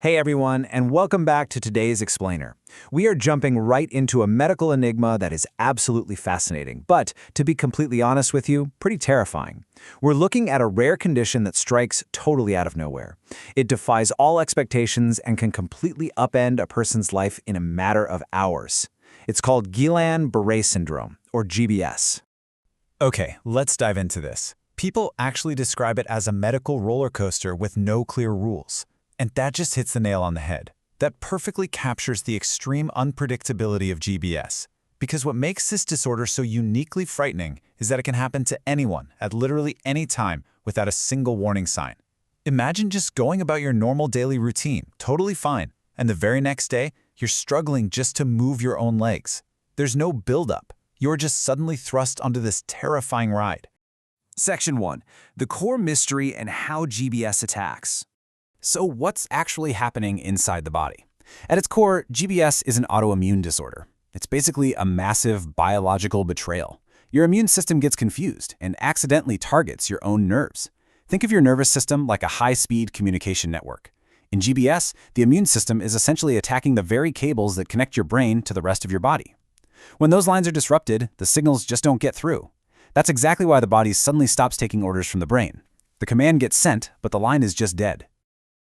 Hey everyone, and welcome back to today's Explainer. We are jumping right into a medical enigma that is absolutely fascinating, but to be completely honest with you, pretty terrifying. We're looking at a rare condition that strikes totally out of nowhere. It defies all expectations and can completely upend a person's life in a matter of hours. It's called Guillain-Barré Syndrome, or GBS. Okay, let's dive into this. People actually describe it as a medical roller coaster with no clear rules. And that just hits the nail on the head. That perfectly captures the extreme unpredictability of GBS. Because what makes this disorder so uniquely frightening is that it can happen to anyone at literally any time without a single warning sign. Imagine just going about your normal daily routine, totally fine, and the very next day, you're struggling just to move your own legs. There's no buildup. You're just suddenly thrust onto this terrifying ride. Section 1. The core mystery and how GBS attacks. So what's actually happening inside the body? At its core, GBS is an autoimmune disorder. It's basically a massive biological betrayal. Your immune system gets confused and accidentally targets your own nerves. Think of your nervous system like a high-speed communication network. In GBS, the immune system is essentially attacking the very cables that connect your brain to the rest of your body. When those lines are disrupted, the signals just don't get through. That's exactly why the body suddenly stops taking orders from the brain. The command gets sent, but the line is just dead.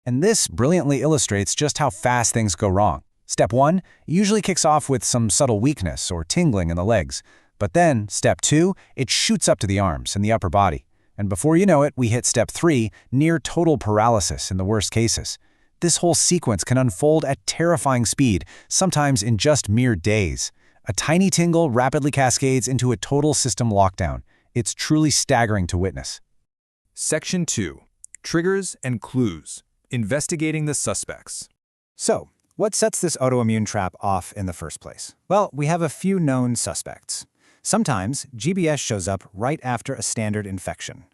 And this brilliantly illustrates just how fast things go wrong. Step 1 usually kicks off with some subtle weakness or tingling in the legs. But then, step 2, it shoots up to the arms and the upper body. And before you know it, we hit step 3, near total paralysis in the worst cases. This whole sequence can unfold at terrifying speed, sometimes in just mere days. A tiny tingle rapidly cascades into a total system lockdown. It's truly staggering to witness. Section 2. Triggers and Clues. Investigating the suspects. So, what sets this autoimmune trap off in the first place? Well, we have a few known suspects. Sometimes, GBS shows up right after a standard infection.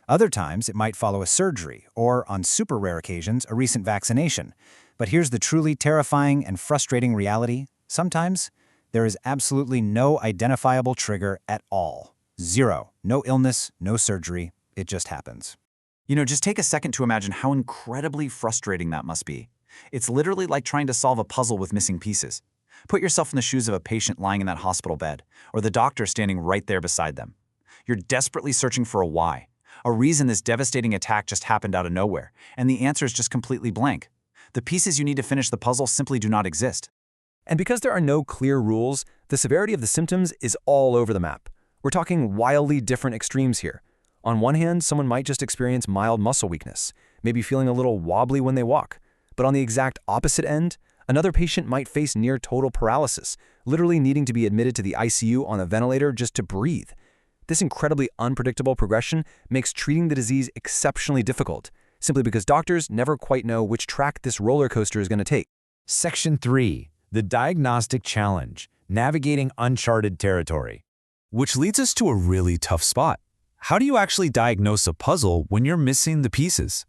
Other times, it might follow a surgery, or, on super rare occasions, a recent vaccination. But here's the truly terrifying and frustrating reality. Sometimes, there is absolutely no identifiable trigger at all. Zero. No illness, no surgery. It just happens. Just take a second to imagine how incredibly frustrating that must be. It's literally like trying to solve a puzzle with missing pieces. Put yourself in the shoes of a patient lying in that hospital bed, or the doctor standing right there beside them. You're desperately searching for a why, a reason this devastating attack just happened out of nowhere, and the answer is just completely blank. The pieces you need to finish the puzzle simply do not exist. And because there are no clear rules, the severity of the symptoms is all over the map. We're talking wildly different extremes here. On one hand, someone might just experience mild muscle weakness, maybe feeling a little wobbly when they walk. But on the exact opposite end, another patient might face near total paralysis, literally needing to be admitted to the ICU on a ventilator just to breathe. This incredibly unpredictable progression makes treating the disease exceptionally difficult, simply because doctors never quite know which track this roller coaster is going to take. Section 3. The Diagnostic Challenge, Navigating Uncharted Territory. Which leads us to a really tough spot. How do you actually diagnose a puzzle when you're missing the pieces?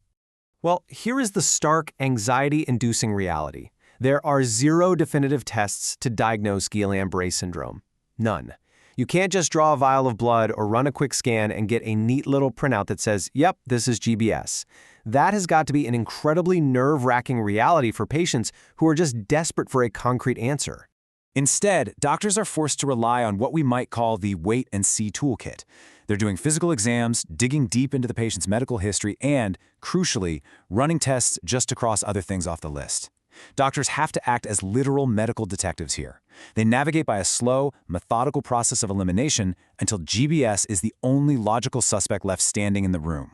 Well, here is the stark, anxiety-inducing reality. There are zero definitive tests to diagnose Guillain-Barré syndrome. None. You can't just draw a vial of blood or run a quick scan and get a neat little printout that says, yep, this is GBS. That has got to be an incredibly nerve-wracking reality for patients who are just desperate for a concrete answer. Instead, doctors are forced to rely on what we might call the wait-and-see toolkit. They're doing physical exams, digging deep into the patient's medical history, and, crucially, running tests just to cross other things off the list. Doctors have to act as literal medical detectives here. They navigate by a slow, methodical process of elimination until GBS is the only logical suspect left standing in the room.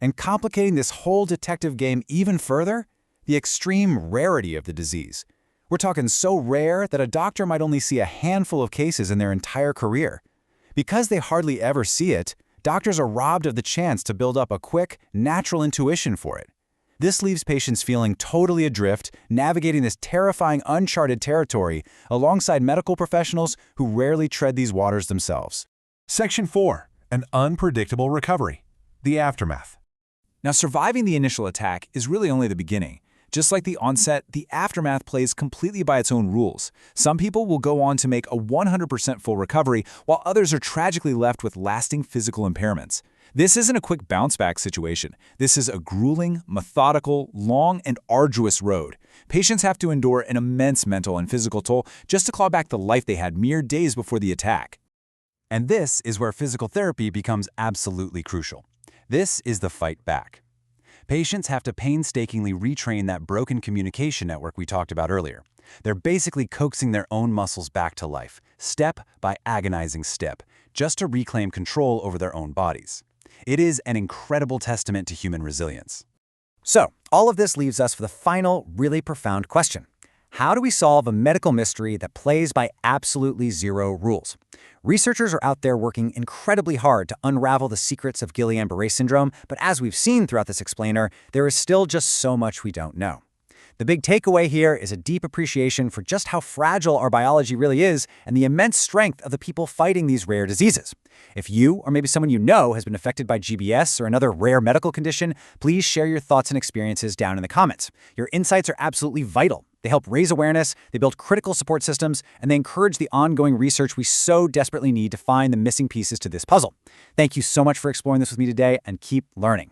And complicating this whole detective game even further, the extreme rarity of the disease. We're talking so rare that a doctor might only see a handful of cases in their entire career. Because they hardly ever see it, doctors are robbed of the chance to build up a quick, natural intuition for it. This leaves patients feeling totally adrift, navigating this terrifying uncharted territory alongside medical professionals who rarely tread these waters themselves. Section 4. An Unpredictable Recovery. The Aftermath. Now, surviving the initial attack is really only the beginning. Just like the onset, the aftermath plays completely by its own rules. Some people will go on to make a 100% full recovery, while others are tragically left with lasting physical impairments. This isn't a quick bounce-back situation. This is a grueling, methodical, long, and arduous road. Patients have to endure an immense mental and physical toll just to claw back the life they had mere days before the attack. And this is where physical therapy becomes absolutely crucial. This is the fight back. Patients have to painstakingly retrain that broken communication network we talked about earlier. They're basically coaxing their own muscles back to life, step by agonizing step, just to reclaim control over their own bodies. It is an incredible testament to human resilience. So, all of this leaves us with a final, really profound question. How do we solve a medical mystery that plays by absolutely zero rules? Researchers are out there working incredibly hard to unravel the secrets of Guillain-Barré Syndrome, but as we've seen throughout this explainer, there is still just so much we don't know. The big takeaway here is a deep appreciation for just how fragile our biology really is and the immense strength of the people fighting these rare diseases. If you, or maybe someone you know, has been affected by GBS or another rare medical condition, please share your thoughts and experiences down in the comments. Your insights are absolutely vital. They help raise awareness, they build critical support systems, and they encourage the ongoing research we so desperately need to find the missing pieces to this puzzle. Thank you so much for exploring this with me today, and keep learning.